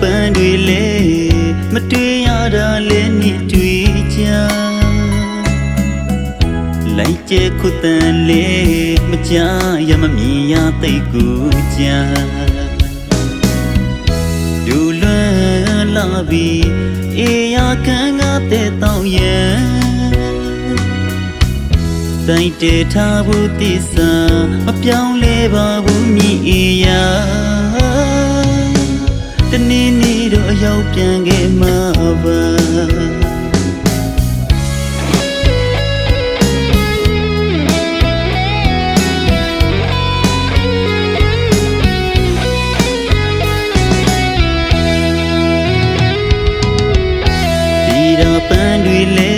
ပန်းတွေလေမတွေ့ရတာလဲနေတွေ့ကြလိုက်ကျဲခုတန်လေမကြားရမမြင်ရသိတ်ကူကြဒူလွန်လာပြီးအေးရခံငါတဲ့တောင်းရန်တိုင်းတေထားဘူးတစ္ဆာမပြောင်းလဲပါဘူးမြည်အေးရတနေ့နေ့တော့အရောက်ပြန်ခဲ့မှာပါဒီတော့ပန်းတွေလေ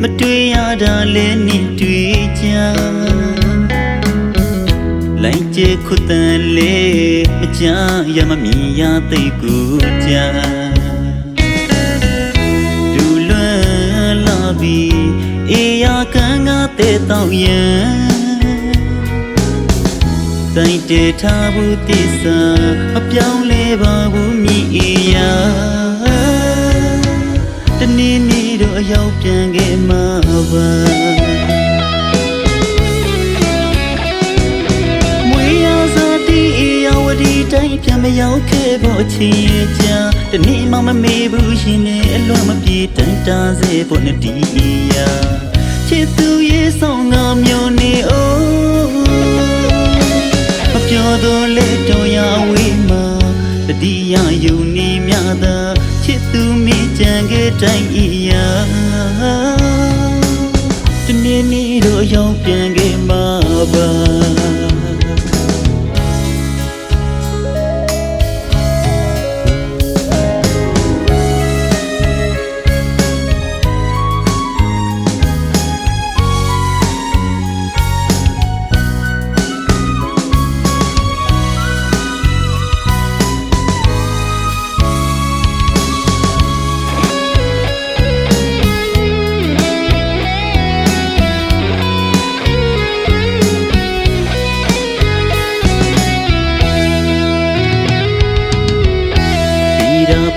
မတွေ့ရတာလဲနေတွေ့ကြလိုက်ကျဲခုတန်လေမကြားရမမြင်ရသိတ်ကူကြဒူလွန်လာပြီးအေးရခံငါတဲ့တောင်းရန်တိုင်းတေထားဘူးတစ္ဆာမပြောင်းလဲပါဘူးမြည်အေးရတနေ့နေ့တော့အရောက်ပြန်ခဲ့မှာပါဒီတိုင်းပြန်မရောက်ခဲ့ဖို့ချင်ရကြတနေ့မှမမေ့ဘူးရှင်နဲ့အလွန်မပြေတန်တာစေဖို့နဲ့ဒီရချစ်သူရဲ့ဆောင်ငါမျိုးနေအိုးမပြောတော့လေတော့ရဝေးမှာတတိယယူနေမြသာချစ်သူမိကြံခဲ့တိုင်းရတနေ့နေ့တော့ရောက်ပြန်ခဲ့မှာပါ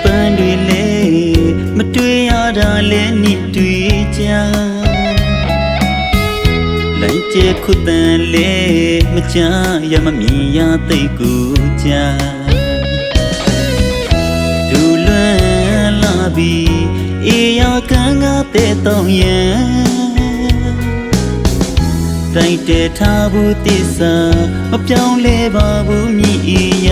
ပန်းတွေလေမတွေ့ရတာလဲနေတွေ့ကြလိုက်ကျဲခုတန်လေမကြားရမမြင်ရသိတ်ကူကြဒူလွန်လာပြီးအေးရခံငါတဲ့တောင်းရန်တိုင်းတေထားဘူးတစ္ဆာမပြောင်းလဲပါဘူးမြည်အေးရ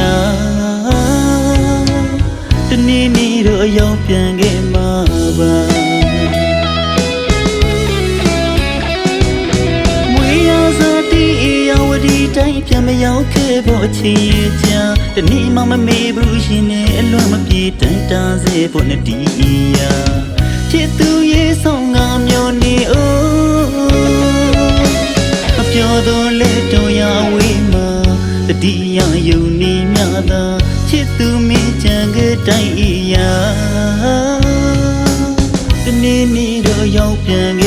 တနေ့နေ့တော့ရောက်ပြန်ခဲ့မှာပါမွေရစားတီးရဝဒီတိုင်းပြန်မရောက်ခဲ့ဖို့ချင်ရကြတနေ့မှမမေ့ဘူးရှင်နဲ့အလွန်မပြေတန်တာစေဖို့နဲ့ဒီရချစ်သူရဲ့ဆောင်ငါမျိုးနေအိုးမပြောတော့လေတော့ရဝေးမှာတတိယယူနေမြသာချစ်သူမိကြံခဲ့တိုင်းရတနေ့နေ့တော့ရောက်ပြန်